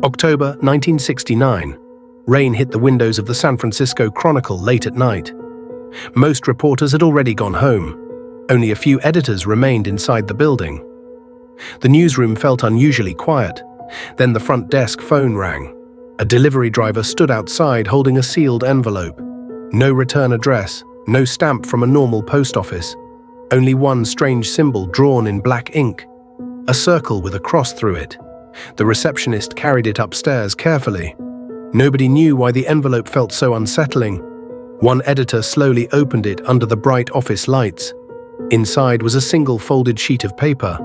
October 1969. Rain hit the windows of the San Francisco Chronicle late at night. Most reporters had already gone home. Only a few editors remained inside the building. The newsroom felt unusually quiet. Then the front desk phone rang. A delivery driver stood outside holding a sealed envelope. No return address, no stamp from a normal post office. Only one strange symbol drawn in black ink. A circle with a cross through it. The receptionist carried it upstairs carefully. Nobody knew why the envelope felt so unsettling. One editor slowly opened it under the bright office lights. Inside was a single folded sheet of paper.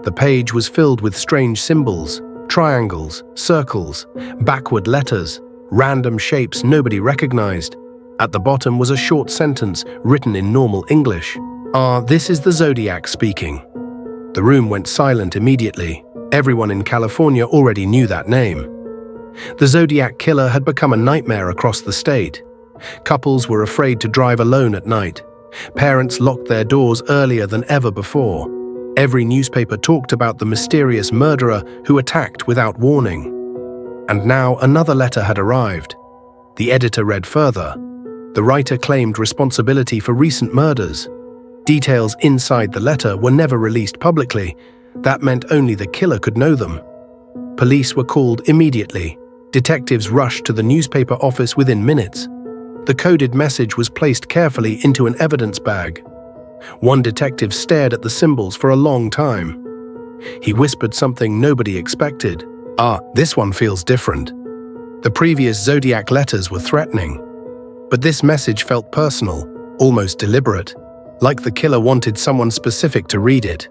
The page was filled with strange symbols, triangles, circles, backward letters, random shapes nobody recognized. At the bottom was a short sentence written in normal English. This is the Zodiac speaking." The room went silent immediately. Everyone in California already knew that name. The Zodiac killer had become a nightmare across the state. Couples were afraid to drive alone at night. Parents locked their doors earlier than ever before. Every newspaper talked about the mysterious murderer who attacked without warning. And now another letter had arrived. The editor read further. The writer claimed responsibility for recent murders. Details inside the letter were never released publicly. That meant only the killer could know them. Police were called immediately. Detectives rushed to the newspaper office within minutes. The coded message was placed carefully into an evidence bag. One detective stared at the symbols for a long time. He whispered something nobody expected. This one feels different." The previous Zodiac letters were threatening. But this message felt personal, almost deliberate, like the killer wanted someone specific to read it.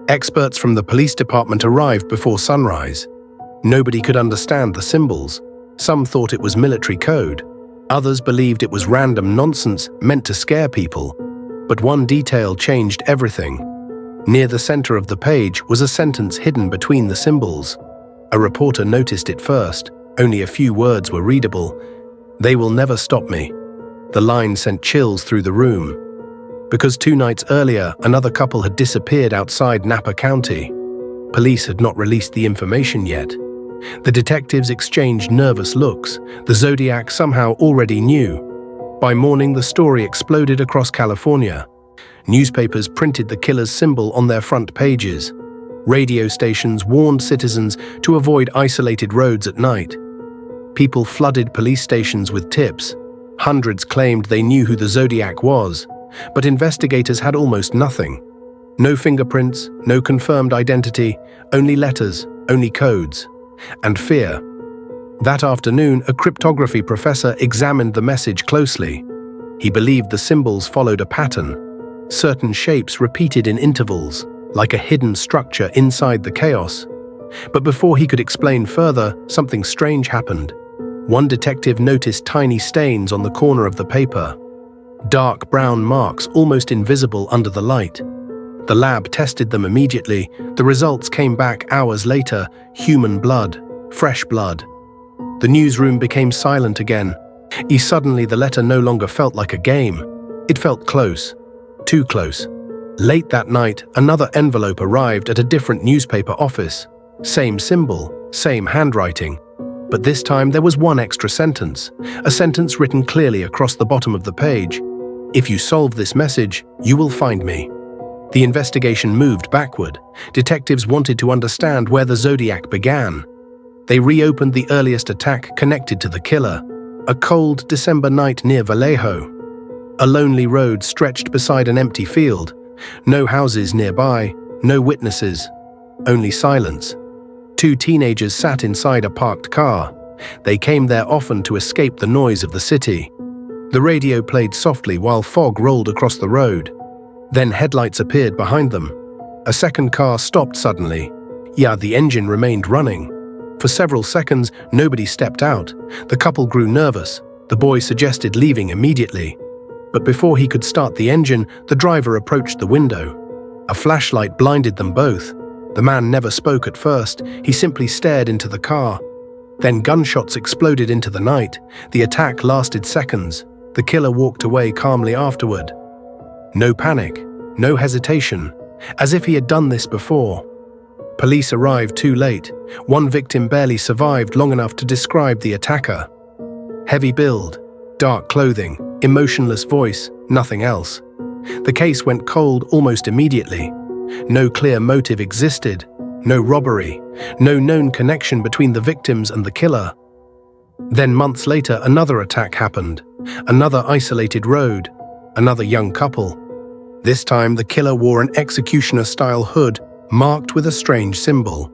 Experts from the police department arrived before sunrise. Nobody could understand the symbols. Some thought it was military code. Others believed it was random nonsense meant to scare people. But one detail changed everything. Near the center of the page was a sentence hidden between the symbols. A reporter noticed it first. Only a few words were readable. "They will never stop me." The line sent chills through the room. Because 2 nights earlier, another couple had disappeared outside Napa County. Police had not released the information yet. The detectives exchanged nervous looks. The Zodiac somehow already knew. By morning, the story exploded across California. Newspapers printed the killer's symbol on their front pages. Radio stations warned citizens to avoid isolated roads at night. People flooded police stations with tips. Hundreds claimed they knew who the Zodiac was, but investigators had almost nothing. No fingerprints, no confirmed identity, only letters, only codes, and fear. That afternoon, a cryptography professor examined the message closely. He believed the symbols followed a pattern. Certain shapes repeated in intervals, like a hidden structure inside the chaos. But before he could explain further, something strange happened. One detective noticed tiny stains on the corner of the paper. Dark brown marks almost invisible under the light. The lab tested them immediately. The results came back hours later: human blood, fresh blood. The newsroom became silent again. Suddenly, the letter no longer felt like a game. It felt close, too close. Late that night, another envelope arrived at a different newspaper office. Same symbol, same handwriting. But this time there was one extra sentence, a sentence written clearly across the bottom of the page. "If you solve this message, you will find me." The investigation moved backward. Detectives wanted to understand where the Zodiac began. They reopened the earliest attack connected to the killer, a cold December night near Vallejo. A lonely road stretched beside an empty field. No houses nearby, no witnesses, only silence. 2 teenagers sat inside a parked car. They came there often to escape the noise of the city. The radio played softly while fog rolled across the road. Then headlights appeared behind them. A second car stopped suddenly. The engine remained running. For several seconds, nobody stepped out. The couple grew nervous. The boy suggested leaving immediately. But before he could start the engine, the driver approached the window. A flashlight blinded them both. The man never spoke at first. He simply stared into the car. Then gunshots exploded into the night. The attack lasted seconds. The killer walked away calmly afterward. No panic, no hesitation, as if he had done this before. Police arrived too late. One victim barely survived long enough to describe the attacker. Heavy build, dark clothing, emotionless voice, nothing else. The case went cold almost immediately. No clear motive existed, no robbery, no known connection between the victims and the killer. Then months later, another attack happened. Another isolated road, another young couple. This time, the killer wore an executioner-style hood marked with a strange symbol.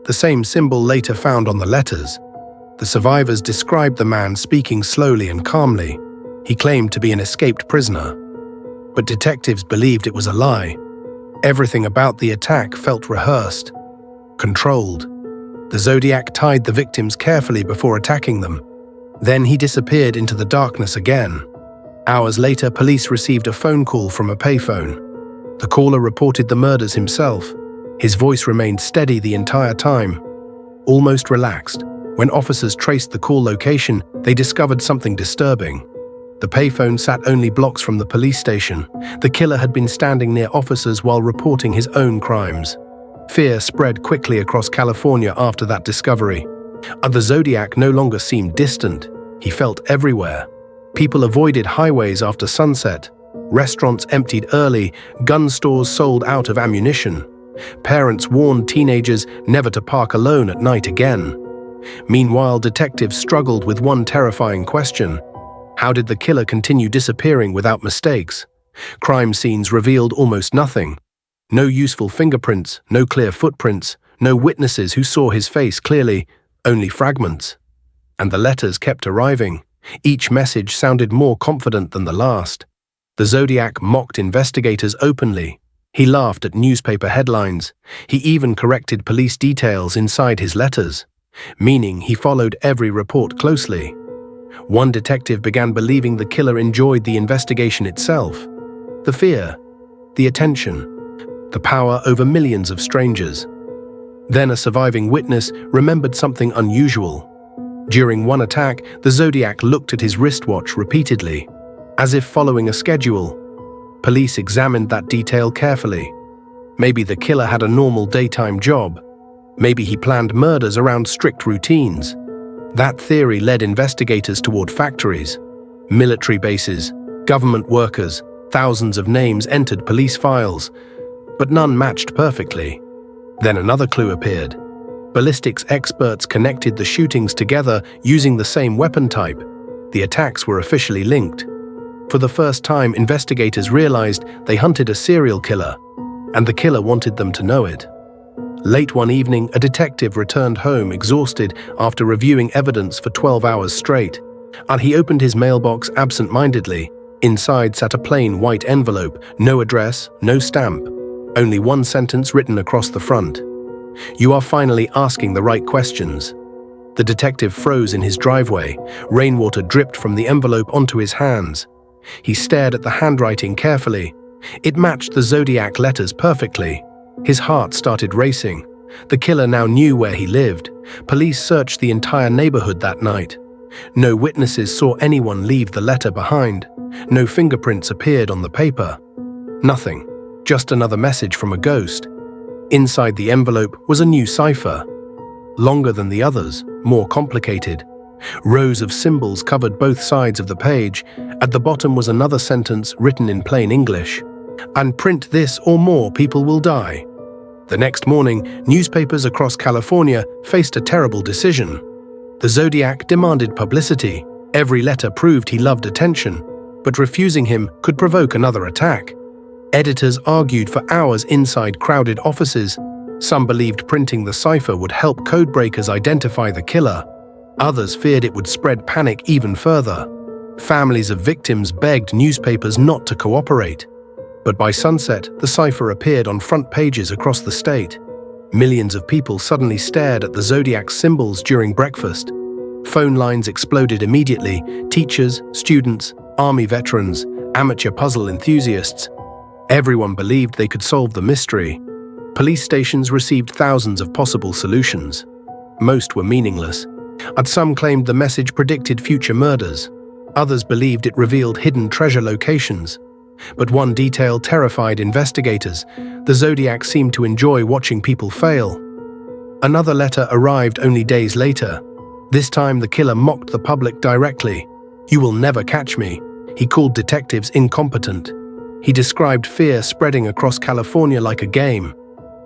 The same symbol later found on the letters. The survivors described the man speaking slowly and calmly. He claimed to be an escaped prisoner. But detectives believed it was a lie. Everything about the attack felt rehearsed, controlled. The Zodiac tied the victims carefully before attacking them. Then he disappeared into the darkness again. Hours later, police received a phone call from a payphone. The caller reported the murders himself. His voice remained steady the entire time, almost relaxed. When officers traced the call location, they discovered something disturbing. The payphone sat only blocks from the police station. The killer had been standing near officers while reporting his own crimes. Fear spread quickly across California after that discovery. And the Zodiac no longer seemed distant. He felt everywhere. People avoided highways after sunset. Restaurants emptied early. Gun stores sold out of ammunition. Parents warned teenagers never to park alone at night again. Meanwhile, detectives struggled with one terrifying question. How did the killer continue disappearing without mistakes? Crime scenes revealed almost nothing. No useful fingerprints, no clear footprints, no witnesses who saw his face clearly, only fragments. And the letters kept arriving. Each message sounded more confident than the last. The Zodiac mocked investigators openly. He laughed at newspaper headlines. He even corrected police details inside his letters, meaning he followed every report closely. One detective began believing the killer enjoyed the investigation itself. The fear, the attention, the power over millions of strangers. Then a surviving witness remembered something unusual. During one attack, the Zodiac looked at his wristwatch repeatedly, as if following a schedule. Police examined that detail carefully. Maybe the killer had a normal daytime job. Maybe he planned murders around strict routines. That theory led investigators toward factories, military bases, government workers. Thousands of names entered police files, but none matched perfectly. Then another clue appeared. Ballistics experts connected the shootings together using the same weapon type. The attacks were officially linked. For the first time, investigators realized they hunted a serial killer, and the killer wanted them to know it. Late one evening, a detective returned home exhausted after reviewing evidence for 12 hours straight, and he opened his mailbox absent-mindedly. Inside sat a plain white envelope, no address, no stamp, only one sentence written across the front. "You are finally asking the right questions." The detective froze in his driveway. Rainwater dripped from the envelope onto his hands. He stared at the handwriting carefully. It matched the Zodiac letters perfectly. His heart started racing. The killer now knew where he lived. Police searched the entire neighborhood that night. No witnesses saw anyone leave the letter behind. No fingerprints appeared on the paper. Nothing. Just another message from a ghost. Inside the envelope was a new cipher. Longer than the others, more complicated. Rows of symbols covered both sides of the page. At the bottom was another sentence written in plain English. "And print this or more people will die." The next morning, newspapers across California faced a terrible decision. The Zodiac demanded publicity. Every letter proved he loved attention, but refusing him could provoke another attack. Editors argued for hours inside crowded offices. Some believed printing the cipher would help codebreakers identify the killer. Others feared it would spread panic even further. Families of victims begged newspapers not to cooperate. But by sunset, the cipher appeared on front pages across the state. Millions of people suddenly stared at the Zodiac symbols during breakfast. Phone lines exploded immediately. Teachers, students, army veterans, amateur puzzle enthusiasts. Everyone believed they could solve the mystery. Police stations received thousands of possible solutions. Most were meaningless. And some claimed the message predicted future murders. Others believed it revealed hidden treasure locations. But one detail terrified investigators. The Zodiac seemed to enjoy watching people fail. Another letter arrived only days later. This time the killer mocked the public directly. "You will never catch me." He called detectives incompetent. He described fear spreading across California like a game.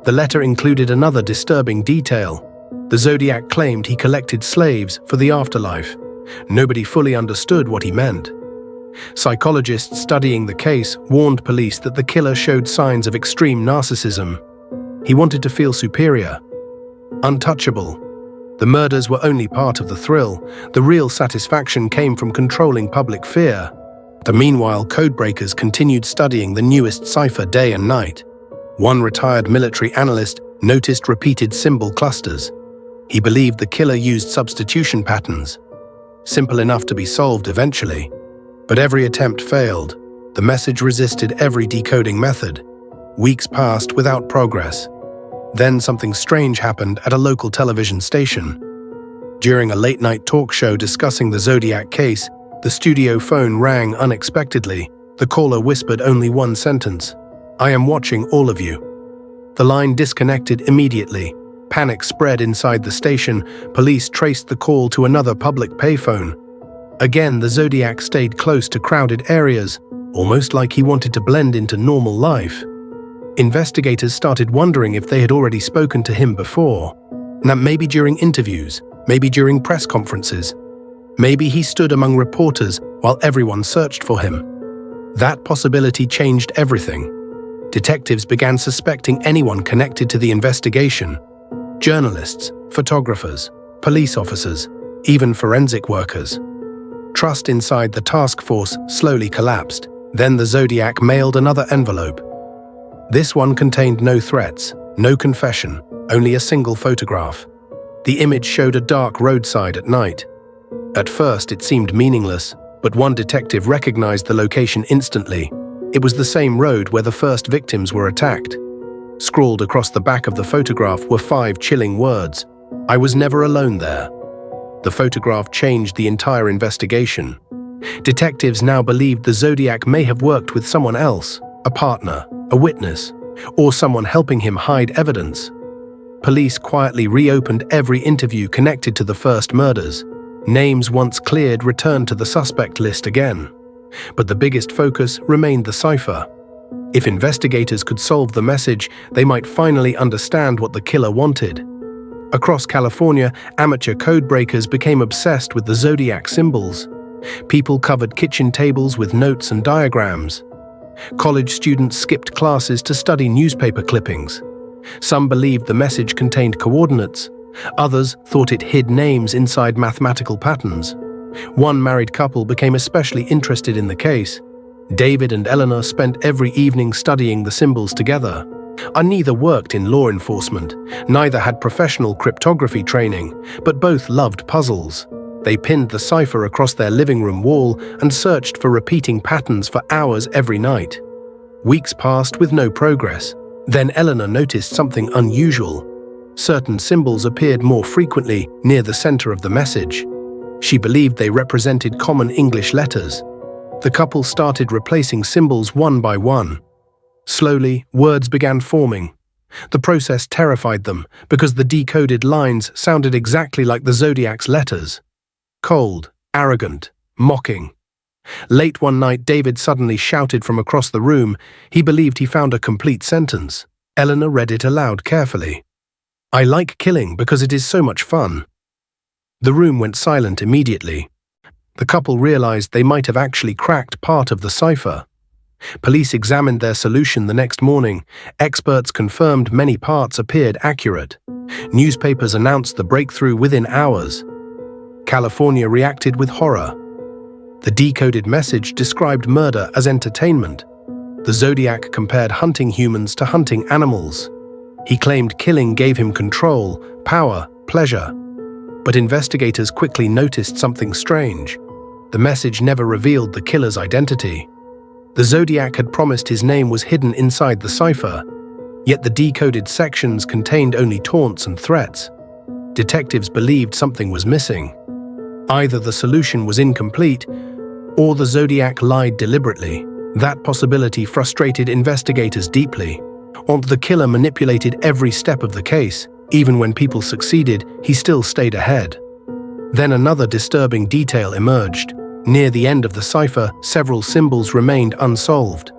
The letter included another disturbing detail. The Zodiac claimed he collected slaves for the afterlife. Nobody fully understood what he meant. Psychologists studying the case warned police that the killer showed signs of extreme narcissism. He wanted to feel superior, untouchable. The murders were only part of the thrill. The real satisfaction came from controlling public fear. Meanwhile, codebreakers continued studying the newest cipher day and night. One retired military analyst noticed repeated symbol clusters. He believed the killer used substitution patterns. Simple enough to be solved eventually. But every attempt failed. The message resisted every decoding method. Weeks passed without progress. Then something strange happened at a local television station. During a late-night talk show discussing the Zodiac case, the studio phone rang unexpectedly. The caller whispered only one sentence: "I am watching all of you." The line disconnected immediately. Panic spread inside the station. Police traced the call to another public payphone. Again, the Zodiac stayed close to crowded areas, almost like he wanted to blend into normal life. Investigators started wondering if they had already spoken to him before. Now, maybe during interviews, maybe during press conferences. Maybe he stood among reporters while everyone searched for him. That possibility changed everything. Detectives began suspecting anyone connected to the investigation. Journalists, photographers, police officers, even forensic workers. Trust inside the task force slowly collapsed. Then the Zodiac mailed another envelope. This one contained no threats, no confession, only a single photograph. The image showed a dark roadside at night. At first it seemed meaningless, but one detective recognized the location instantly. It was the same road where the first victims were attacked. Scrawled across the back of the photograph were 5 chilling words: "I was never alone there." The photograph changed the entire investigation. Detectives now believed the Zodiac may have worked with someone else, a partner, a witness, or someone helping him hide evidence. Police quietly reopened every interview connected to the first murders. Names once cleared returned to the suspect list again. But the biggest focus remained the cipher. If investigators could solve the message, they might finally understand what the killer wanted. Across California, amateur codebreakers became obsessed with the Zodiac symbols. People covered kitchen tables with notes and diagrams. College students skipped classes to study newspaper clippings. Some believed the message contained coordinates. Others thought it hid names inside mathematical patterns. One married couple became especially interested in the case. David and Eleanor spent every evening studying the symbols together. Neither worked in law enforcement, neither had professional cryptography training, but both loved puzzles. They pinned the cipher across their living room wall and searched for repeating patterns for hours every night. Weeks passed with no progress. Then Eleanor noticed something unusual. Certain symbols appeared more frequently near the center of the message. She believed they represented common English letters. The couple started replacing symbols one by one. Slowly, words began forming. The process terrified them because the decoded lines sounded exactly like the Zodiac's letters. Cold, arrogant, mocking. Late one night, David suddenly shouted from across the room. He believed he found a complete sentence. Eleanor read it aloud carefully. "I like killing because it is so much fun." The room went silent immediately. The couple realized they might have actually cracked part of the cipher. Police examined their solution the next morning. Experts confirmed many parts appeared accurate. Newspapers announced the breakthrough within hours. California reacted with horror. The decoded message described murder as entertainment. The Zodiac compared hunting humans to hunting animals. He claimed killing gave him control, power, pleasure. But investigators quickly noticed something strange. The message never revealed the killer's identity. The Zodiac had promised his name was hidden inside the cipher, yet the decoded sections contained only taunts and threats. Detectives believed something was missing. Either the solution was incomplete, or the Zodiac lied deliberately. That possibility frustrated investigators deeply. The killer manipulated every step of the case. Even when people succeeded, he still stayed ahead. Then another disturbing detail emerged. Near the end of the cipher, several symbols remained unsolved.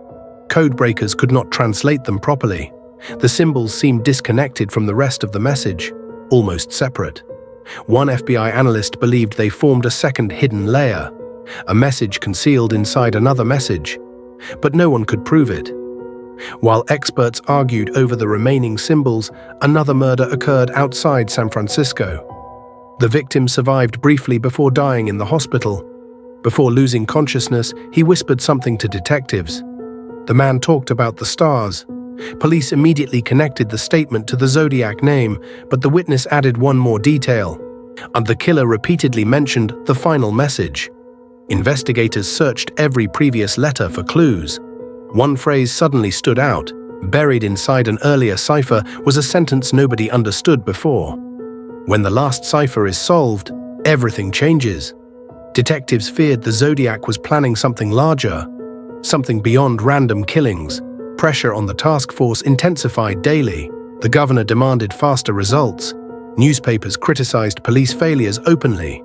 Codebreakers could not translate them properly. The symbols seemed disconnected from the rest of the message, almost separate. One FBI analyst believed they formed a second hidden layer, a message concealed inside another message, but no one could prove it. While experts argued over the remaining symbols, another murder occurred outside San Francisco. The victim survived briefly before dying in the hospital. Before losing consciousness, he whispered something to detectives. The man talked about the stars. Police immediately connected the statement to the Zodiac name, but the witness added one more detail. And the killer repeatedly mentioned the final message. Investigators searched every previous letter for clues. One phrase suddenly stood out. Buried inside an earlier cipher was a sentence nobody understood before. When the last cipher is solved, everything changes. Detectives feared the Zodiac was planning something larger, something beyond random killings. Pressure on the task force intensified daily. The governor demanded faster results. Newspapers criticized police failures openly.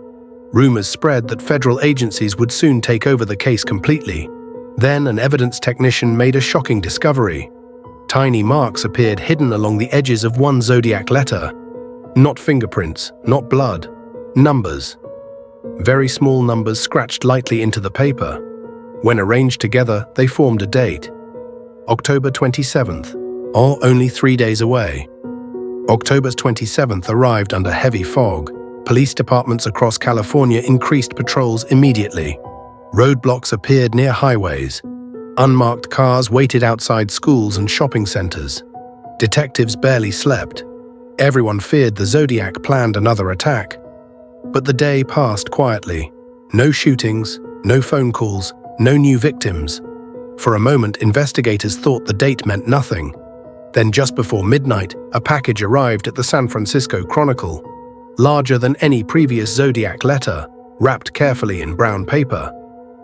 Rumors spread that federal agencies would soon take over the case completely. Then an evidence technician made a shocking discovery. Tiny marks appeared hidden along the edges of one Zodiac letter. Not fingerprints, not blood, numbers. Very small numbers scratched lightly into the paper. When arranged together, they formed a date. October 27th, only 3 days away. October 27th arrived under heavy fog. Police departments across California increased patrols immediately. Roadblocks appeared near highways. Unmarked cars waited outside schools and shopping centers. Detectives barely slept. Everyone feared the Zodiac planned another attack. But the day passed quietly. No shootings, no phone calls, no new victims. For a moment, investigators thought the date meant nothing. Then just before midnight, a package arrived at the San Francisco Chronicle. Larger than any previous Zodiac letter, wrapped carefully in brown paper.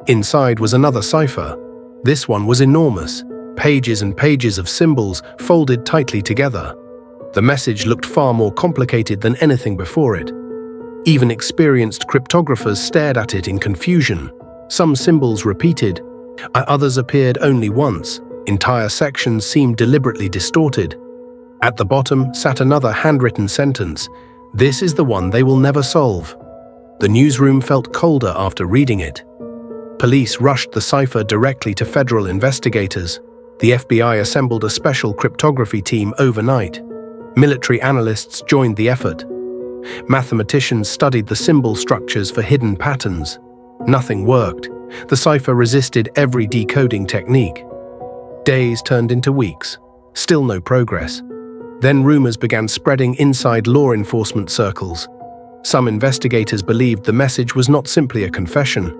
Inside was another cipher. This one was enormous. Pages and pages of symbols folded tightly together. The message looked far more complicated than anything before it. Even experienced cryptographers stared at it in confusion. Some symbols repeated, others appeared only once. Entire sections seemed deliberately distorted. At the bottom sat another handwritten sentence. This is the one they will never solve. The newsroom felt colder after reading it. Police rushed the cipher directly to federal investigators. The FBI assembled a special cryptography team overnight. Military analysts joined the effort. Mathematicians studied the symbol structures for hidden patterns. Nothing worked. The cipher resisted every decoding technique. Days turned into weeks. Still no progress. Then rumors began spreading inside law enforcement circles. Some investigators believed the message was not simply a confession.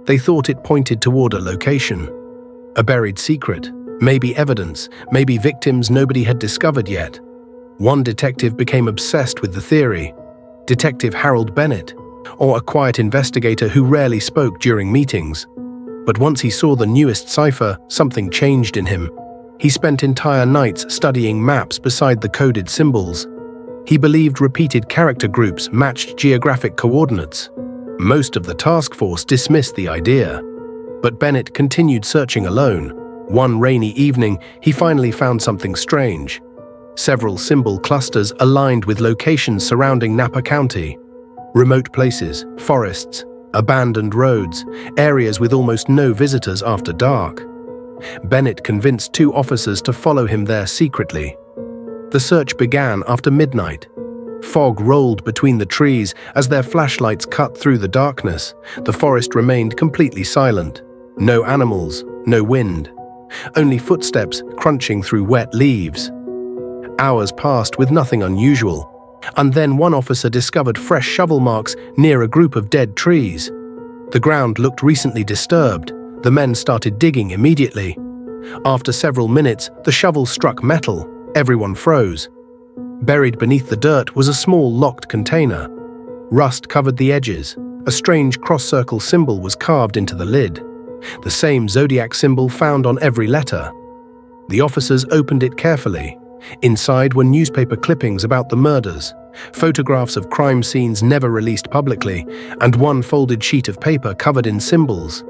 They thought it pointed toward a location. A buried secret, maybe evidence, maybe victims nobody had discovered yet. One detective became obsessed with the theory. Detective Harold Bennett, or a quiet investigator who rarely spoke during meetings. But once he saw the newest cipher, something changed in him. He spent entire nights studying maps beside the coded symbols. He believed repeated character groups matched geographic coordinates. Most of the task force dismissed the idea. But Bennett continued searching alone. One rainy evening, he finally found something strange. Several symbol clusters aligned with locations surrounding Napa County. Remote places, forests, abandoned roads, areas with almost no visitors after dark. Bennett convinced 2 officers to follow him there secretly. The search began after midnight. Fog rolled between the trees as their flashlights cut through the darkness. The forest remained completely silent. No animals, no wind. Only footsteps crunching through wet leaves. Hours passed with nothing unusual. And then one officer discovered fresh shovel marks near a group of dead trees. The ground looked recently disturbed. The men started digging immediately. After several minutes, the shovel struck metal. Everyone froze. Buried beneath the dirt was a small locked container. Rust covered the edges. A strange cross-circle symbol was carved into the lid. The same Zodiac symbol found on every letter. The officers opened it carefully. Inside were newspaper clippings about the murders, photographs of crime scenes never released publicly, and one folded sheet of paper covered in symbols.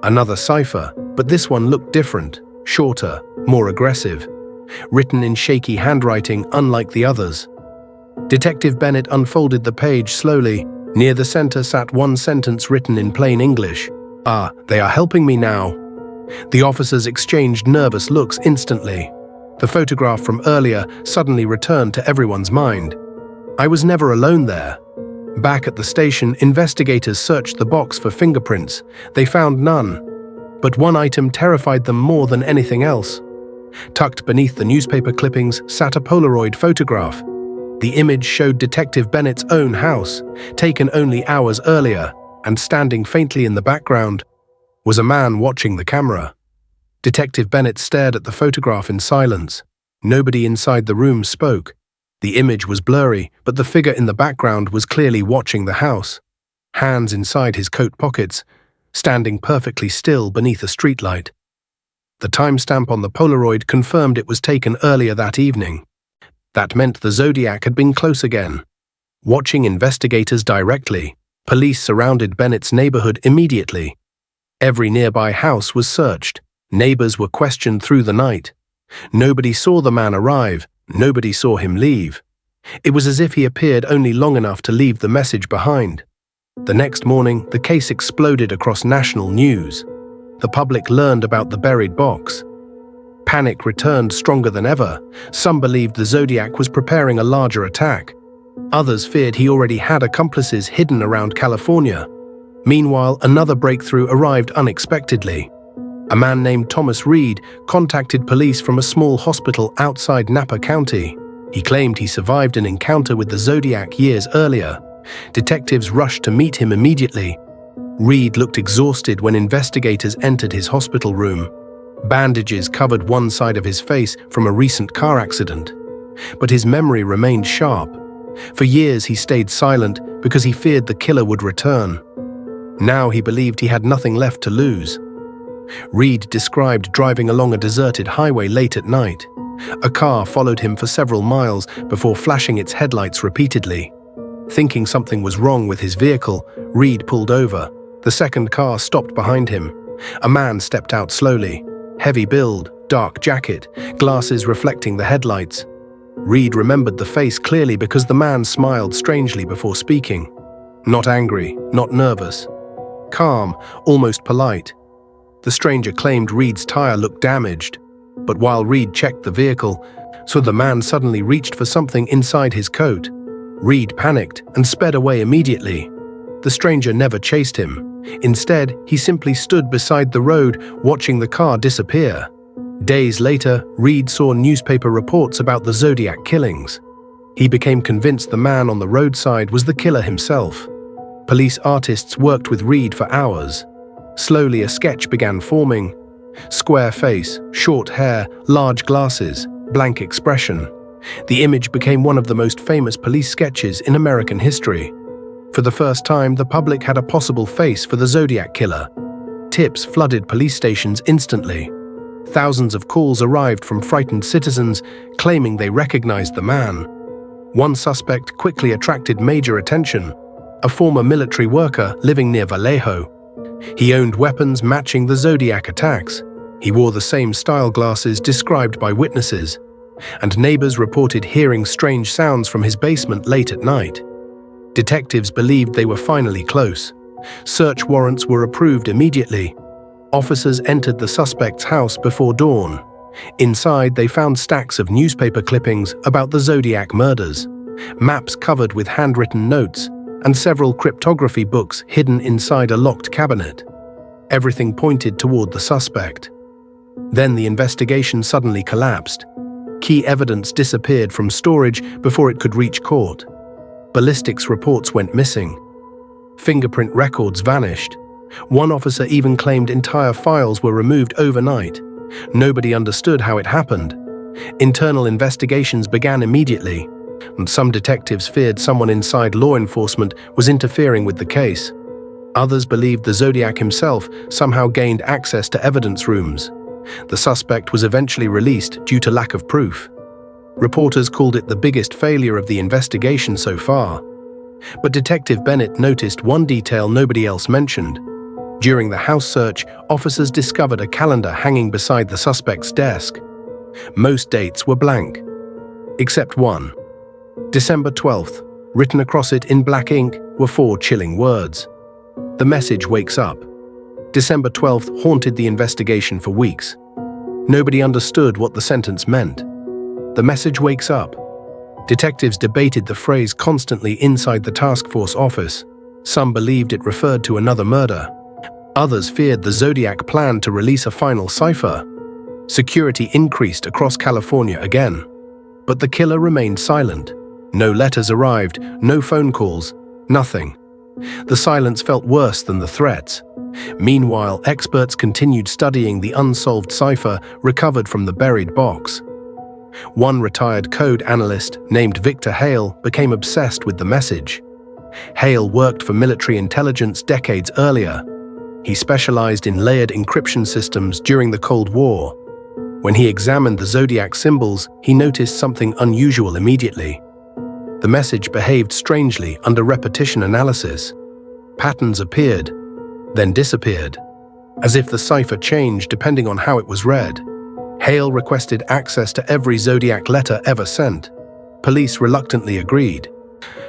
Another cipher, but this one looked different, shorter, more aggressive, written in shaky handwriting unlike the others. Detective Bennett unfolded the page slowly. Near the center sat one sentence written in plain English. "Ah, they are helping me now." The officers exchanged nervous looks instantly. The photograph from earlier suddenly returned to everyone's mind. I was never alone there. Back at the station, investigators searched the box for fingerprints. They found none. But one item terrified them more than anything else. Tucked beneath the newspaper clippings sat a Polaroid photograph. The image showed Detective Bennett's own house, taken only hours earlier, and standing faintly in the background was a man watching the camera. Detective Bennett stared at the photograph in silence. Nobody inside the room spoke. The image was blurry, but the figure in the background was clearly watching the house, hands inside his coat pockets, standing perfectly still beneath a streetlight. The timestamp on the Polaroid confirmed it was taken earlier that evening. That meant the Zodiac had been close again. Watching investigators directly, police surrounded Bennett's neighborhood immediately. Every nearby house was searched. Neighbors were questioned through the night. Nobody saw the man arrive. Nobody saw him leave. It was as if he appeared only long enough to leave the message behind. The next morning, the case exploded across national news. The public learned about the buried box. Panic returned stronger than ever. Some believed the Zodiac was preparing a larger attack. Others feared he already had accomplices hidden around California. Meanwhile, another breakthrough arrived unexpectedly. A man named Thomas Reed contacted police from a small hospital outside Napa County. He claimed he survived an encounter with the Zodiac years earlier. Detectives rushed to meet him immediately. Reed looked exhausted when investigators entered his hospital room. Bandages covered one side of his face from a recent car accident. But his memory remained sharp. For years he stayed silent because he feared the killer would return. Now he believed he had nothing left to lose. Reed described driving along a deserted highway late at night. A car followed him for several miles before flashing its headlights repeatedly. Thinking something was wrong with his vehicle, Reed pulled over. The second car stopped behind him. A man stepped out slowly. Heavy build, dark jacket, glasses reflecting the headlights. Reed remembered the face clearly because the man smiled strangely before speaking. Not angry, not nervous. Calm, almost polite. The stranger claimed Reed's tire looked damaged, but while Reed checked the vehicle, the man suddenly reached for something inside his coat. Reed panicked and sped away immediately. The stranger never chased him. Instead, he simply stood beside the road, watching the car disappear. Days later, Reed saw newspaper reports about the Zodiac killings. He became convinced the man on the roadside was the killer himself. Police artists worked with Reed for hours. Slowly, a sketch began forming. Square face, short hair, large glasses, blank expression. The image became one of the most famous police sketches in American history. For the first time, the public had a possible face for the Zodiac killer. Tips flooded police stations instantly. Thousands of calls arrived from frightened citizens claiming they recognized the man. One suspect quickly attracted major attention: a former military worker living near Vallejo. He owned weapons matching the Zodiac attacks. He wore the same style glasses described by witnesses, and neighbors reported hearing strange sounds from his basement late at night. Detectives believed they were finally close. Search warrants were approved immediately. Officers entered the suspect's house before dawn. Inside, they found stacks of newspaper clippings about the Zodiac murders, maps covered with handwritten notes, and several cryptography books hidden inside a locked cabinet. Everything pointed toward the suspect. Then the investigation suddenly collapsed. Key evidence disappeared from storage before it could reach court. Ballistics reports went missing. Fingerprint records vanished. One officer even claimed entire files were removed overnight. Nobody understood how it happened. Internal investigations began immediately, and some detectives feared someone inside law enforcement was interfering with the case. Others believed the Zodiac himself somehow gained access to evidence rooms. The suspect was eventually released due to lack of proof. Reporters called it the biggest failure of the investigation so far. But Detective Bennett noticed one detail nobody else mentioned. During the house search, officers discovered a calendar hanging beside the suspect's desk. Most dates were blank, except one. December 12th, written across it in black ink, were 4 chilling words. The message wakes up. December 12th haunted the investigation for weeks. Nobody understood what the sentence meant. The message wakes up. Detectives debated the phrase constantly inside the task force office. Some believed it referred to another murder. Others feared the Zodiac planned to release a final cipher. Security increased across California again. But the killer remained silent. No letters arrived, no phone calls, nothing. The silence felt worse than the threats. Meanwhile, experts continued studying the unsolved cipher recovered from the buried box. One retired code analyst named Victor Hale became obsessed with the message. Hale worked for military intelligence decades earlier. He specialized in layered encryption systems during the Cold War. When he examined the Zodiac symbols, he noticed something unusual immediately. The message behaved strangely under repetition analysis. Patterns appeared, then disappeared, as if the cipher changed depending on how it was read. Hale requested access to every Zodiac letter ever sent. Police reluctantly agreed.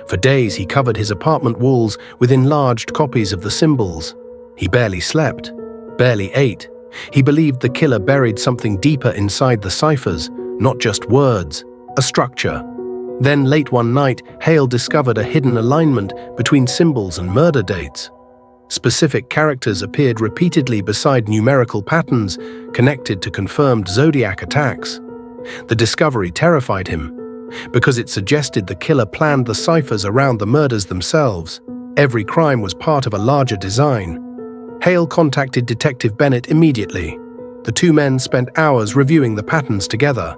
For days, he covered his apartment walls with enlarged copies of the symbols. He barely slept, barely ate. He believed the killer buried something deeper inside the ciphers, not just words, a structure. Then, late one night, Hale discovered a hidden alignment between symbols and murder dates. Specific characters appeared repeatedly beside numerical patterns connected to confirmed Zodiac attacks. The discovery terrified him, because it suggested the killer planned the ciphers around the murders themselves. Every crime was part of a larger design. Hale contacted Detective Bennett immediately. The two men spent hours reviewing the patterns together.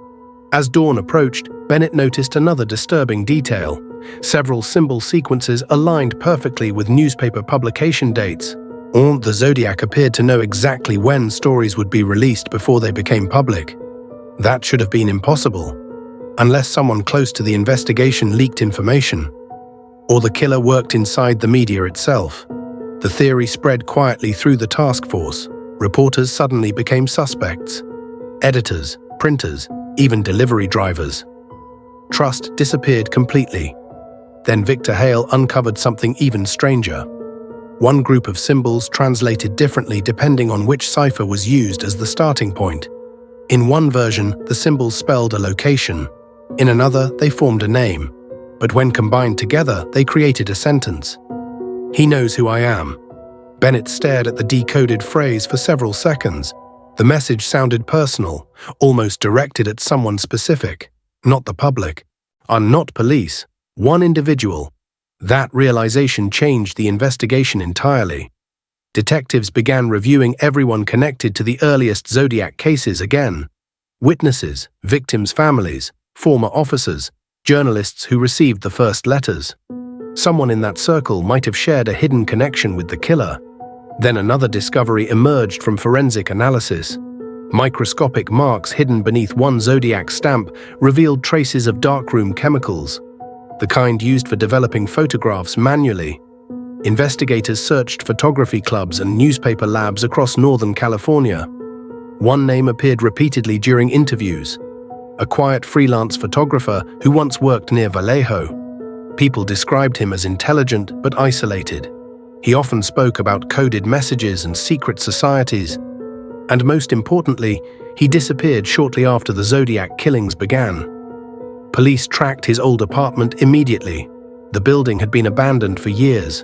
As dawn approached, Bennett noticed another disturbing detail. Several symbol sequences aligned perfectly with newspaper publication dates. The Zodiac appeared to know exactly when stories would be released before they became public. That should have been impossible, unless someone close to the investigation leaked information, or the killer worked inside the media itself. The theory spread quietly through the task force. Reporters suddenly became suspects. Editors, printers, even delivery drivers. Trust disappeared completely. Then Victor Hale uncovered something even stranger. One group of symbols translated differently depending on which cipher was used as the starting point. In one version, the symbols spelled a location. In another, they formed a name. But when combined together, they created a sentence. "He knows who I am." Bennett stared at the decoded phrase for several seconds. The message sounded personal, almost directed at someone specific, not the public, and not police. One individual. That realization changed the investigation entirely. Detectives began reviewing everyone connected to the earliest Zodiac cases again. Witnesses, victims' families, former officers, journalists who received the first letters. Someone in that circle might have shared a hidden connection with the killer. Then another discovery emerged from forensic analysis. Microscopic marks hidden beneath one Zodiac stamp revealed traces of darkroom chemicals, the kind used for developing photographs manually. Investigators searched photography clubs and newspaper labs across Northern California. One name appeared repeatedly during interviews: a quiet freelance photographer who once worked near Vallejo. People described him as intelligent but isolated. He often spoke about coded messages and secret societies. And most importantly, he disappeared shortly after the Zodiac killings began. Police tracked his old apartment immediately. The building had been abandoned for years.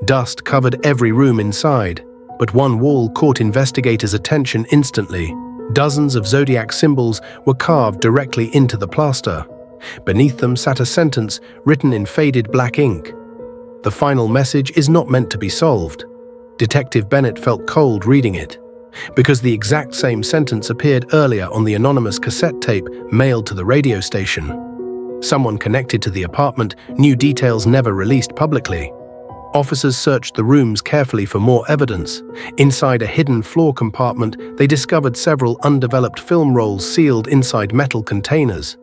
Dust covered every room inside, but one wall caught investigators' attention instantly. Dozens of Zodiac symbols were carved directly into the plaster. Beneath them sat a sentence written in faded black ink. The final message is not meant to be solved. Detective Bennett felt cold reading it, because the exact same sentence appeared earlier on the anonymous cassette tape mailed to the radio station. Someone connected to the apartment knew details never released publicly. Officers searched the rooms carefully for more evidence. Inside a hidden floor compartment, they discovered several undeveloped film rolls sealed inside metal containers.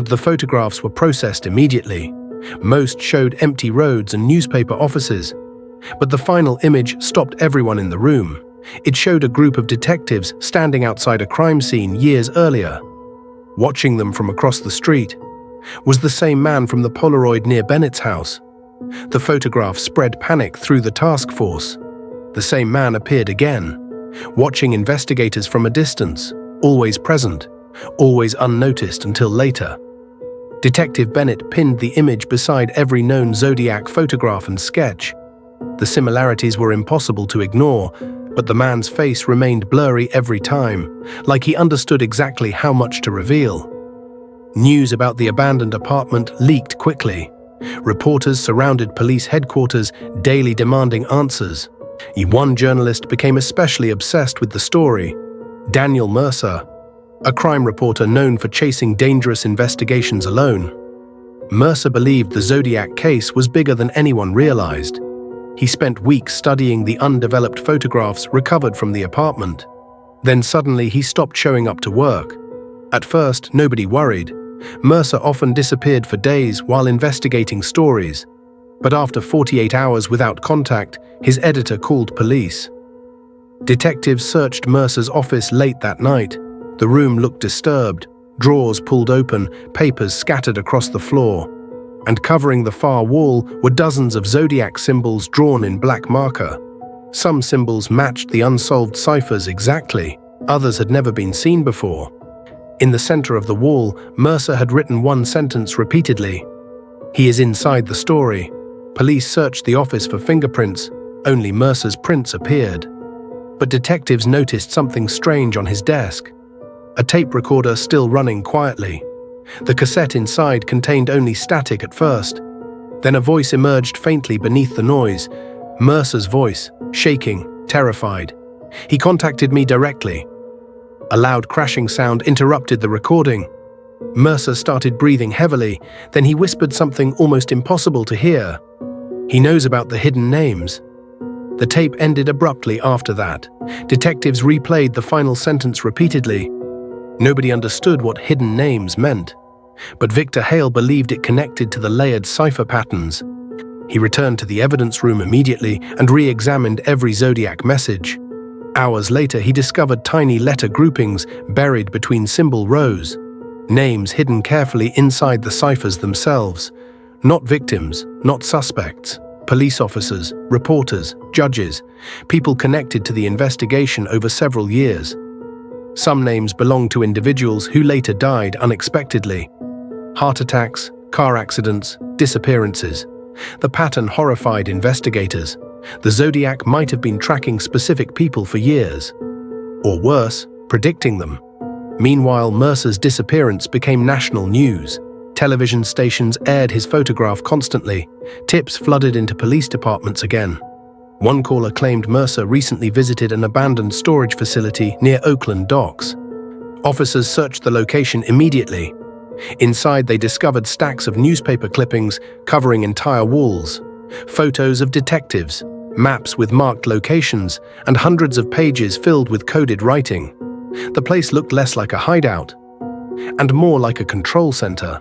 The photographs were processed immediately. Most showed empty roads and newspaper offices. But the final image stopped everyone in the room. It showed a group of detectives standing outside a crime scene years earlier. Watching them from across the street was the same man from the Polaroid near Bennett's house. The photograph spread panic through the task force. The same man appeared again, watching investigators from a distance, always present, always unnoticed until later. Detective Bennett pinned the image beside every known Zodiac photograph and sketch. The similarities were impossible to ignore, but the man's face remained blurry every time, like he understood exactly how much to reveal. News about the abandoned apartment leaked quickly. Reporters surrounded police headquarters, daily demanding answers. One journalist became especially obsessed with the story, Daniel Mercer, a crime reporter known for chasing dangerous investigations alone. Mercer believed the Zodiac case was bigger than anyone realized. He spent weeks studying the undeveloped photographs recovered from the apartment. Then suddenly he stopped showing up to work. At first, nobody worried. Mercer often disappeared for days while investigating stories. But after 48 hours without contact, his editor called police. Detectives searched Mercer's office late that night. The room looked disturbed, drawers pulled open, papers scattered across the floor. And covering the far wall were dozens of Zodiac symbols drawn in black marker. Some symbols matched the unsolved ciphers exactly. Others had never been seen before. In the center of the wall, Mercer had written one sentence repeatedly. "He is inside the story." Police searched the office for fingerprints. Only Mercer's prints appeared. But detectives noticed something strange on his desk. A tape recorder still running quietly. The cassette inside contained only static at first. Then a voice emerged faintly beneath the noise. Mercer's voice, shaking, terrified. "He contacted me directly." A loud crashing sound interrupted the recording. Mercer started breathing heavily, then he whispered something almost impossible to hear. "He knows about the hidden names." The tape ended abruptly after that. Detectives replayed the final sentence repeatedly. Nobody understood what hidden names meant, but Victor Hale believed it connected to the layered cipher patterns. He returned to the evidence room immediately and re-examined every Zodiac message. Hours later, he discovered tiny letter groupings buried between symbol rows, names hidden carefully inside the ciphers themselves. Not victims, not suspects, police officers, reporters, judges, people connected to the investigation over several years. Some names belonged to individuals who later died unexpectedly. Heart attacks, car accidents, disappearances. The pattern horrified investigators. The Zodiac might have been tracking specific people for years. Or worse, predicting them. Meanwhile, Mercer's disappearance became national news. Television stations aired his photograph constantly. Tips flooded into police departments again. One caller claimed Mercer recently visited an abandoned storage facility near Oakland docks. Officers searched the location immediately. Inside, they discovered stacks of newspaper clippings covering entire walls, photos of detectives, maps with marked locations, and hundreds of pages filled with coded writing. The place looked less like a hideout and more like a control center.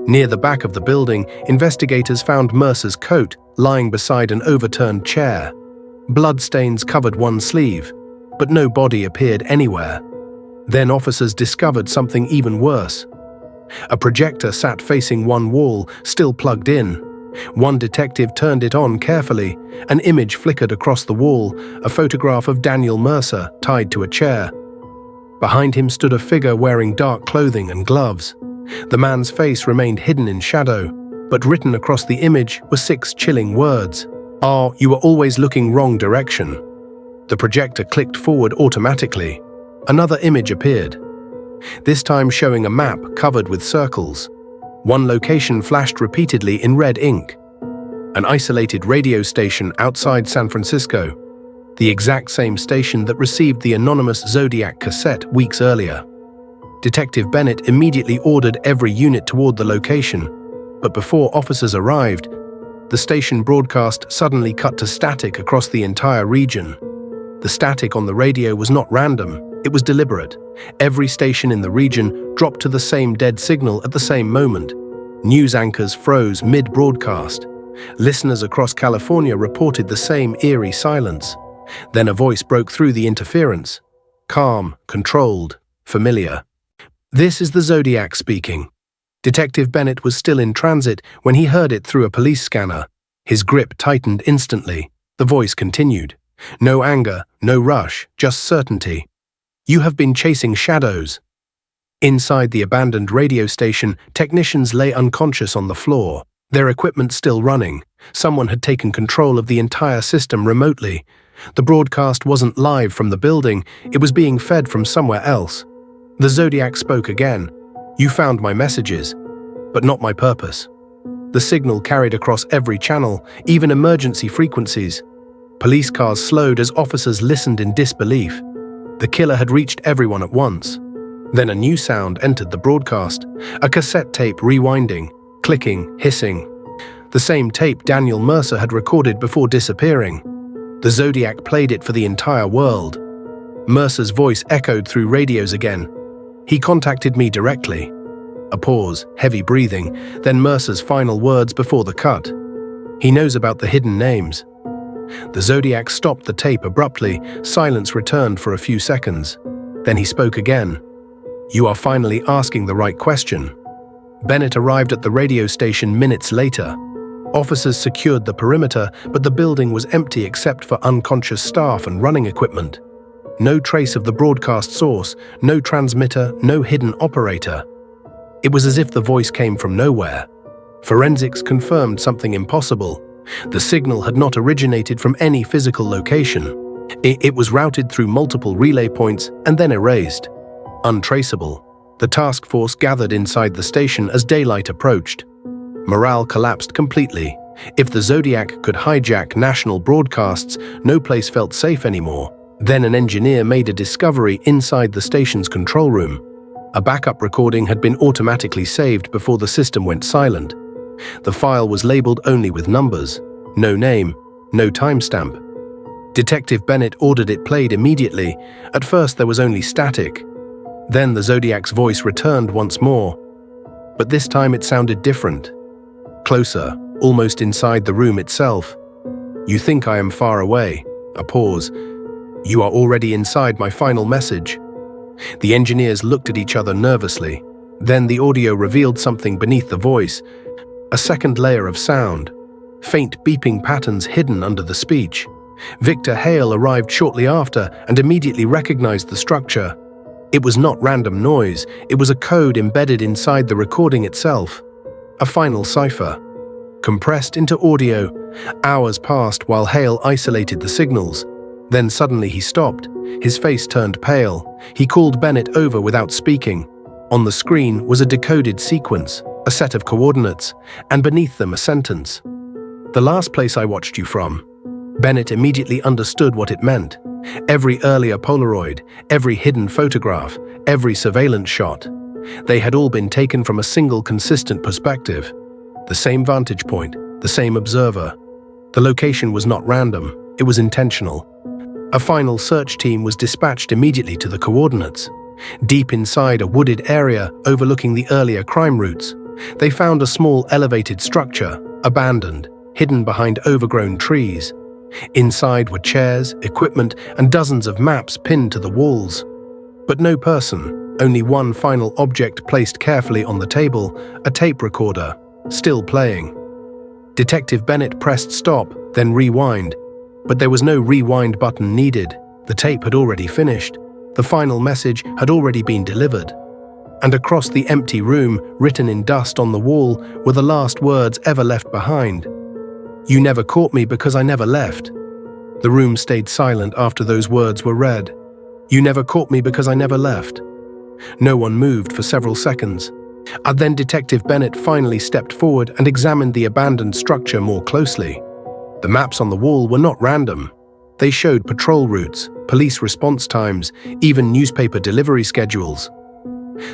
Near the back of the building, investigators found Mercer's coat lying beside an overturned chair. Bloodstains covered one sleeve, but no body appeared anywhere. Then officers discovered something even worse. A projector sat facing one wall, still plugged in. One detective turned it on carefully. An image flickered across the wall, a photograph of Daniel Mercer tied to a chair. Behind him stood a figure wearing dark clothing and gloves. The man's face remained hidden in shadow, but written across the image were 6 chilling words. "Oh, you were always looking wrong direction." The projector clicked forward automatically. Another image appeared, this time showing a map covered with circles. One location flashed repeatedly in red ink. An isolated radio station outside San Francisco, the exact same station that received the anonymous Zodiac cassette weeks earlier. Detective Bennett immediately ordered every unit toward the location, but before officers arrived, The station broadcast suddenly cut to static across the entire region. The static on the radio was not random, it was deliberate. Every station in the region dropped to the same dead signal at the same moment. News anchors froze mid-broadcast. Listeners across California reported the same eerie silence. Then a voice broke through the interference. Calm, controlled, familiar. "This is the Zodiac speaking." Detective Bennett was still in transit when he heard it through a police scanner. His grip tightened instantly. The voice continued. No anger, no rush, just certainty. "You have been chasing shadows." Inside the abandoned radio station, technicians lay unconscious on the floor, their equipment still running. Someone had taken control of the entire system remotely. The broadcast wasn't live from the building, it was being fed from somewhere else. The Zodiac spoke again. "You found my messages, but not my purpose." The signal carried across every channel, even emergency frequencies. Police cars slowed as officers listened in disbelief. The killer had reached everyone at once. Then a new sound entered the broadcast, a cassette tape rewinding, clicking, hissing. The same tape Daniel Mercer had recorded before disappearing. The Zodiac played it for the entire world. Mercer's voice echoed through radios again. "He contacted me directly." A pause, heavy breathing, then Mercer's final words before the cut. "He knows about the hidden names." The Zodiac stopped the tape abruptly. Silence returned for a few seconds. Then he spoke again. "You are finally asking the right question." Bennett arrived at the radio station minutes later. Officers secured the perimeter, but the building was empty except for unconscious staff and running equipment. No trace of the broadcast source, no transmitter, no hidden operator. It was as if the voice came from nowhere. Forensics confirmed something impossible. The signal had not originated from any physical location. It was routed through multiple relay points and then erased. Untraceable. The task force gathered inside the station as daylight approached. Morale collapsed completely. If the Zodiac could hijack national broadcasts, no place felt safe anymore. Then an engineer made a discovery inside the station's control room. A backup recording had been automatically saved before the system went silent. The file was labeled only with numbers. No name, no timestamp. Detective Bennett ordered it played immediately. At first there was only static. Then the Zodiac's voice returned once more. But this time it sounded different. Closer, almost inside the room itself. "You think I am far away." A pause. "You are already inside my final message." The engineers looked at each other nervously. Then the audio revealed something beneath the voice. A second layer of sound. Faint beeping patterns hidden under the speech. Victor Hale arrived shortly after and immediately recognized the structure. It was not random noise, it was a code embedded inside the recording itself. A final cipher. Compressed into audio, hours passed while Hale isolated the signals. Then suddenly he stopped. His face turned pale. He called Bennett over without speaking. On the screen was a decoded sequence, a set of coordinates, and beneath them a sentence. "The last place I watched you from." Bennett immediately understood what it meant. Every earlier Polaroid, every hidden photograph, every surveillance shot. They had all been taken from a single consistent perspective. The same vantage point, the same observer. The location was not random, it was intentional. A final search team was dispatched immediately to the coordinates. Deep inside a wooded area overlooking the earlier crime routes, they found a small elevated structure, abandoned, hidden behind overgrown trees. Inside were chairs, equipment, and dozens of maps pinned to the walls. But no person, only one final object placed carefully on the table, a tape recorder, still playing. Detective Bennett pressed stop, then rewind. But there was no rewind button needed. The tape had already finished. The final message had already been delivered. And across the empty room, written in dust on the wall, were the last words ever left behind. "You never caught me because I never left." The room stayed silent after those words were read. "You never caught me because I never left." No one moved for several seconds. And then Detective Bennett finally stepped forward and examined the abandoned structure more closely. The maps on the wall were not random. They showed patrol routes, police response times, even newspaper delivery schedules.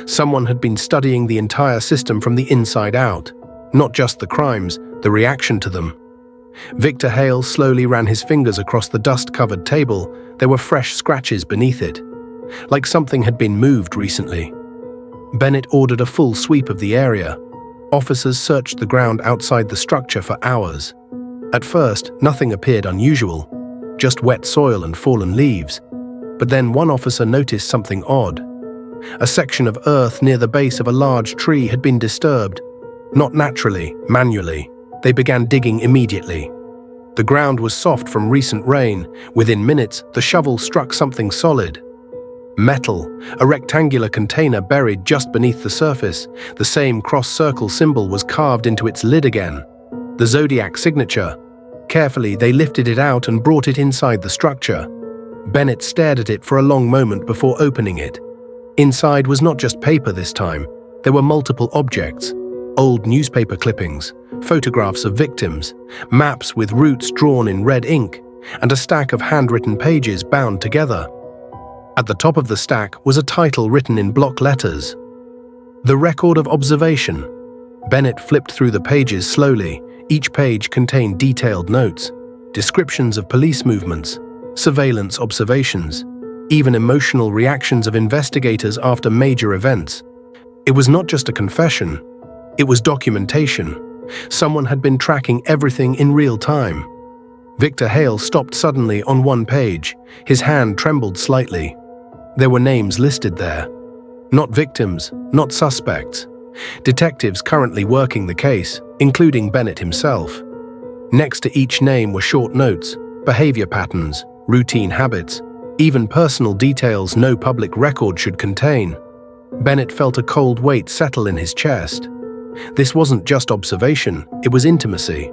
Someone had been studying the entire system from the inside out. Not just the crimes, the reaction to them. Victor Hale slowly ran his fingers across the dust-covered table. There were fresh scratches beneath it, like something had been moved recently. Bennett ordered a full sweep of the area. Officers searched the ground outside the structure for hours. At first, nothing appeared unusual, just wet soil and fallen leaves. But then one officer noticed something odd. A section of earth near the base of a large tree had been disturbed. Not naturally, manually. They began digging immediately. The ground was soft from recent rain. Within minutes, the shovel struck something solid. Metal, a rectangular container buried just beneath the surface. The same cross-circle symbol was carved into its lid again. The Zodiac signature. Carefully, they lifted it out and brought it inside the structure. Bennett stared at it for a long moment before opening it. Inside was not just paper this time. There were multiple objects. Old newspaper clippings, photographs of victims, maps with routes drawn in red ink, and a stack of handwritten pages bound together. At the top of the stack was a title written in block letters. The Record of Observation. Bennett flipped through the pages slowly. Each page contained detailed notes, descriptions of police movements, surveillance observations, even emotional reactions of investigators after major events. It was not just a confession, it was documentation. Someone had been tracking everything in real time. Victor Hale stopped suddenly on one page. His hand trembled slightly. There were names listed there. Not victims, not suspects. Detectives currently working the case, including Bennett himself. Next to each name were short notes, behavior patterns, routine habits, even personal details no public record should contain. Bennett felt a cold weight settle in his chest. This wasn't just observation, it was intimacy.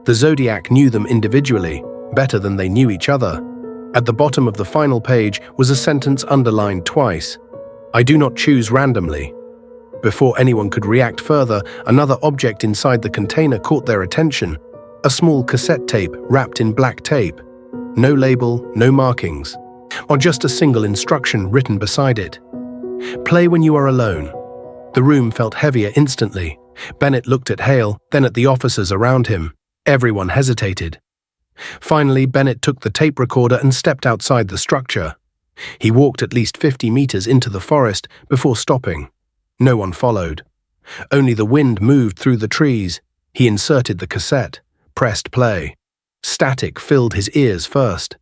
The Zodiac knew them individually, better than they knew each other. At the bottom of the final page was a sentence underlined twice. "I do not choose randomly." Before anyone could react further, another object inside the container caught their attention. A small cassette tape wrapped in black tape. No label, no markings, or just a single instruction written beside it. "Play when you are alone." The room felt heavier instantly. Bennett looked at Hale, then at the officers around him. Everyone hesitated. Finally, Bennett took the tape recorder and stepped outside the structure. He walked at least 50 meters into the forest before stopping. No one followed. Only the wind moved through the trees. He inserted the cassette, pressed play. Static filled his ears first.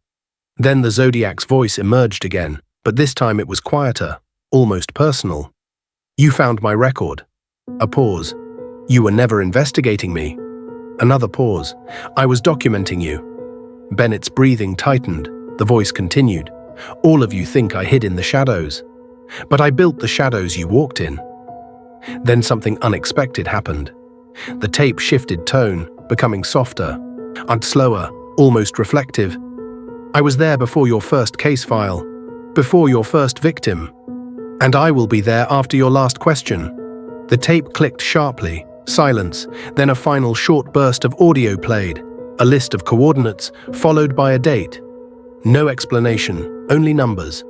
Then the Zodiac's voice emerged again, but this time it was quieter, almost personal. "You found my record." A pause. "You were never investigating me." Another pause. "I was documenting you." Bennett's breathing tightened. The voice continued. "All of you think I hid in the shadows. But I built the shadows you walked in." Then something unexpected happened. The tape shifted tone, becoming softer and slower, almost reflective. "I was there before your first case file, before your first victim. And I will be there after your last question." The tape clicked sharply, silence, then a final short burst of audio played, a list of coordinates, followed by a date. No explanation, only numbers.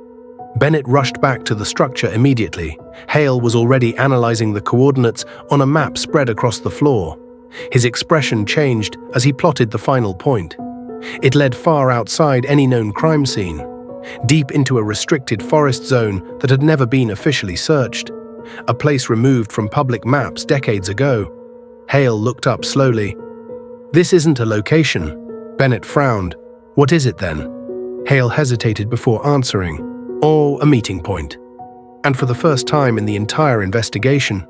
Bennett rushed back to the structure immediately. Hale was already analyzing the coordinates on a map spread across the floor. His expression changed as he plotted the final point. It led far outside any known crime scene, deep into a restricted forest zone that had never been officially searched, a place removed from public maps decades ago. Hale looked up slowly. "This isn't a location." Bennett frowned. "What is it then?" Hale hesitated before answering. "Oh, a meeting point." And for the first time in the entire investigation,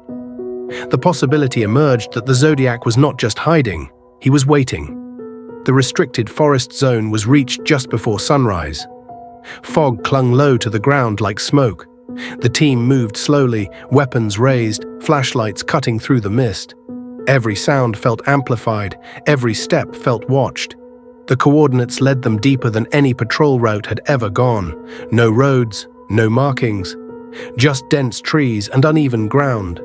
the possibility emerged that the Zodiac was not just hiding, he was waiting. The restricted forest zone was reached just before sunrise. Fog clung low to the ground like smoke. The team moved slowly, weapons raised, flashlights cutting through the mist. Every sound felt amplified, every step felt watched. The coordinates led them deeper than any patrol route had ever gone. No roads, no markings, just dense trees and uneven ground.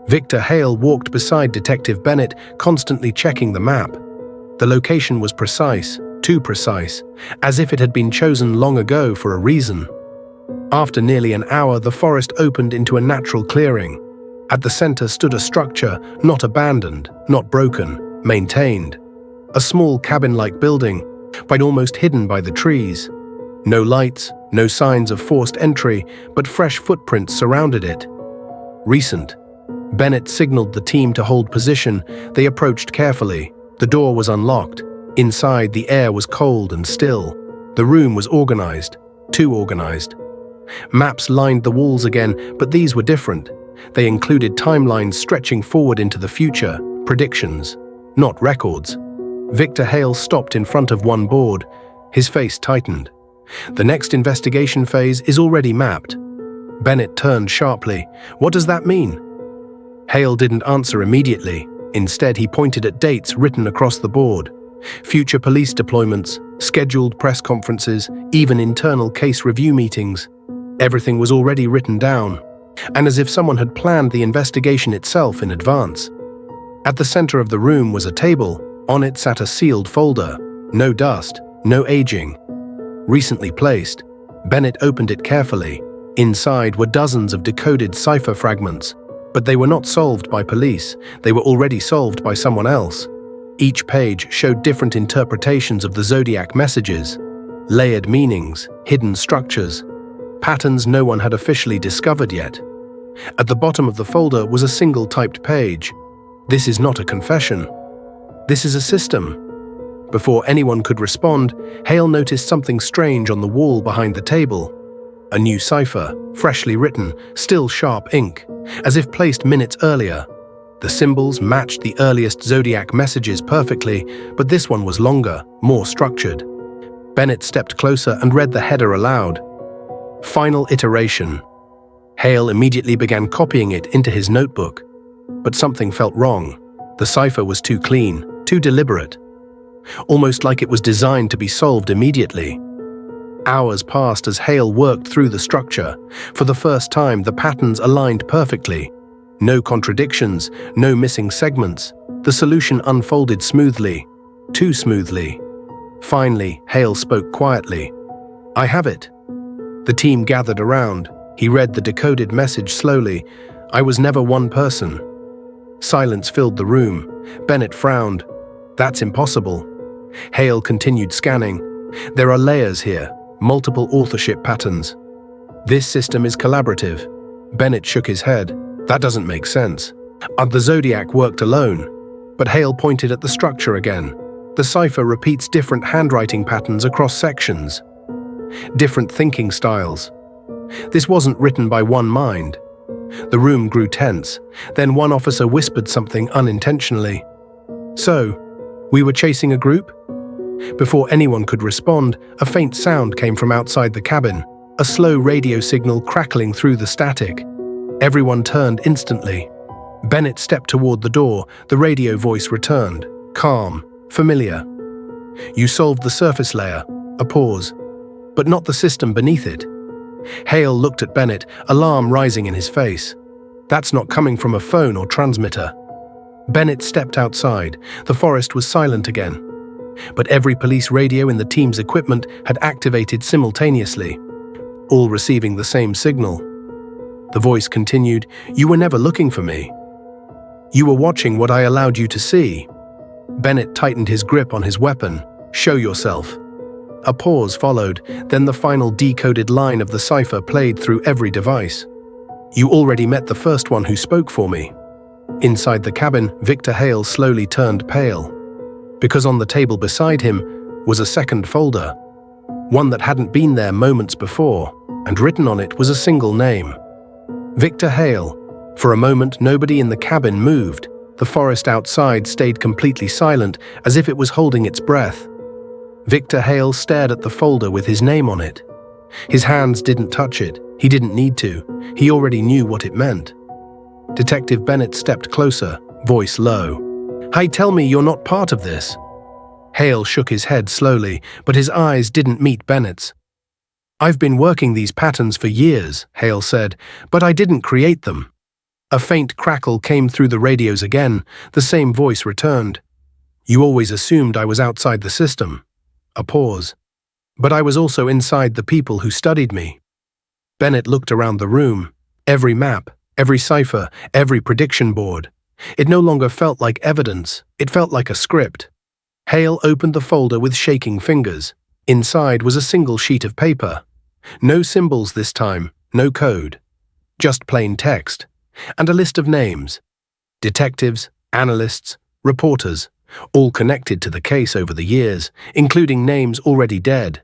Victor Hale walked beside Detective Bennett, constantly checking the map. The location was precise, too precise, as if it had been chosen long ago for a reason. After nearly an hour, the forest opened into a natural clearing. At the center stood a structure, not abandoned, not broken, maintained. A small cabin-like building, but almost hidden by the trees. No lights, no signs of forced entry, but fresh footprints surrounded it. Recent. Bennett signaled the team to hold position. They approached carefully. The door was unlocked. Inside, the air was cold and still. The room was organized. Too organized. Maps lined the walls again, but these were different. They included timelines stretching forward into the future, predictions, not records. Victor Hale stopped in front of one board. His face tightened. The next investigation phase is already mapped. Bennett turned sharply. What does that mean? Hale didn't answer immediately. Instead, he pointed at dates written across the board. Future police deployments, scheduled press conferences, even internal case review meetings. Everything was already written down, and as if someone had planned the investigation itself in advance. At the center of the room was a table. On it sat a sealed folder. No dust, no aging. Recently placed. Bennett opened it carefully. Inside were dozens of decoded cipher fragments, but they were not solved by police. They were already solved by someone else. Each page showed different interpretations of the Zodiac messages, layered meanings, hidden structures, patterns no one had officially discovered yet. At the bottom of the folder was a single typed page. This is not a confession. This is a system. Before anyone could respond, Hale noticed something strange on the wall behind the table. A new cipher, freshly written, still sharp ink, as if placed minutes earlier. The symbols matched the earliest Zodiac messages perfectly, but this one was longer, more structured. Bennett stepped closer and read the header aloud. Final iteration. Hale immediately began copying it into his notebook. But something felt wrong. The cipher was too clean, too deliberate. Almost like it was designed to be solved immediately. Hours passed as Hale worked through the structure. For the first time, the patterns aligned perfectly. No contradictions, no missing segments. The solution unfolded smoothly, too smoothly. Finally, Hale spoke quietly. "I have it." The team gathered around. He read the decoded message slowly. "I was never one person." Silence filled the room. Bennett frowned. "That's impossible." Hale continued scanning. "There are layers here, multiple authorship patterns. This system is collaborative." Bennett shook his head. "That doesn't make sense." The Zodiac worked alone, but Hale pointed at the structure again. The cipher repeats different handwriting patterns across sections. Different thinking styles. This wasn't written by one mind. The room grew tense. Then one officer whispered something unintentionally. "So, we were chasing a group?" Before anyone could respond, a faint sound came from outside the cabin, a slow radio signal crackling through the static. Everyone turned instantly. Bennett stepped toward the door. The radio voice returned, calm, familiar. "You solved the surface layer." A pause. "But not the system beneath it." Hale looked at Bennett, alarm rising in his face. "That's not coming from a phone or transmitter." Bennett stepped outside. The forest was silent again. But every police radio in the team's equipment had activated simultaneously, all receiving the same signal. The voice continued, "You were never looking for me. You were watching what I allowed you to see." Bennett tightened his grip on his weapon. "Show yourself." A pause followed, then the final decoded line of the cipher played through every device. "You already met the first one who spoke for me." Inside the cabin, Victor Hale slowly turned pale, because on the table beside him was a second folder, one that hadn't been there moments before, and written on it was a single name. Victor Hale. For a moment, nobody in the cabin moved. The forest outside stayed completely silent, as if it was holding its breath. Victor Hale stared at the folder with his name on it. His hands didn't touch it. He didn't need to. He already knew what it meant. Detective Bennett stepped closer, voice low. "Hey, tell me you're not part of this." Hale shook his head slowly, but his eyes didn't meet Bennett's. "I've been working these patterns for years," Hale said, "but I didn't create them." A faint crackle came through the radios again. The same voice returned. "You always assumed I was outside the system." A pause. "But I was also inside the people who studied me." Bennett looked around the room. Every map, every cipher, every prediction board. It no longer felt like evidence, it felt like a script. Hale opened the folder with shaking fingers. Inside was a single sheet of paper. No symbols this time, no code. Just plain text. And a list of names. Detectives, analysts, reporters, all connected to the case over the years, including names already dead.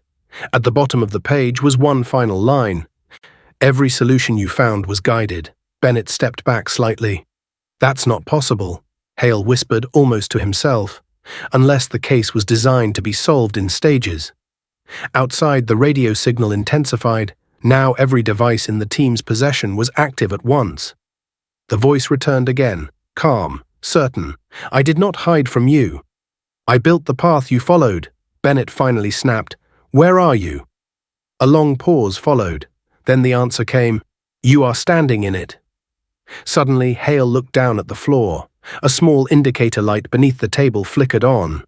At the bottom of the page was one final line. Every solution you found was guided. Bennett stepped back slightly. That's not possible, Hale whispered almost to himself, unless the case was designed to be solved in stages. Outside, the radio signal intensified. Now every device in the team's possession was active at once. The voice returned again, calm, certain. I did not hide from you. I built the path you followed. Bennett finally snapped. Where are you? A long pause followed. Then the answer came, you are standing in it. Suddenly, Hale looked down at the floor. A small indicator light beneath the table flickered on.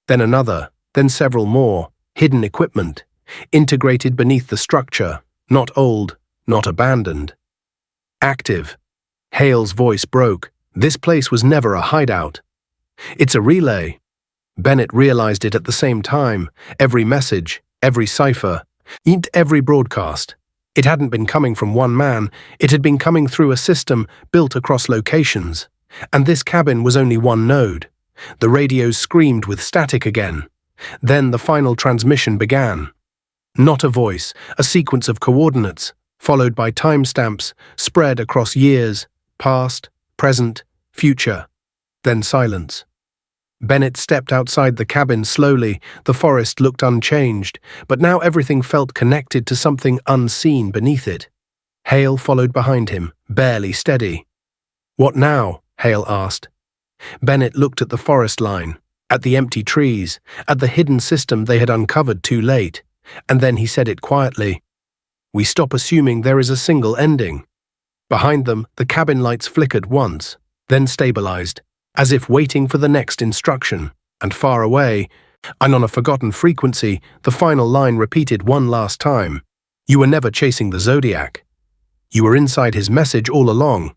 Then another, then several more, hidden equipment, integrated beneath the structure, not old, not abandoned. Active. Hale's voice broke. This place was never a hideout. It's a relay. Bennett realized it at the same time. Every message, every cipher, every broadcast. It hadn't been coming from one man, it had been coming through a system built across locations. And this cabin was only one node. The radios screamed with static again. Then the final transmission began. Not a voice, a sequence of coordinates, followed by timestamps, spread across years, past, present, future. Then silence. Bennett stepped outside the cabin slowly. The forest looked unchanged, but now everything felt connected to something unseen beneath it. Hale followed behind him, barely steady. What now? Hale asked. Bennett looked at the forest line, at the empty trees, at the hidden system they had uncovered too late, and then he said it quietly. We stop assuming there is a single ending. Behind them, the cabin lights flickered once, then stabilized, as if waiting for the next instruction, and far away, and on a forgotten frequency, the final line repeated one last time. You were never chasing the Zodiac. You were inside his message all along.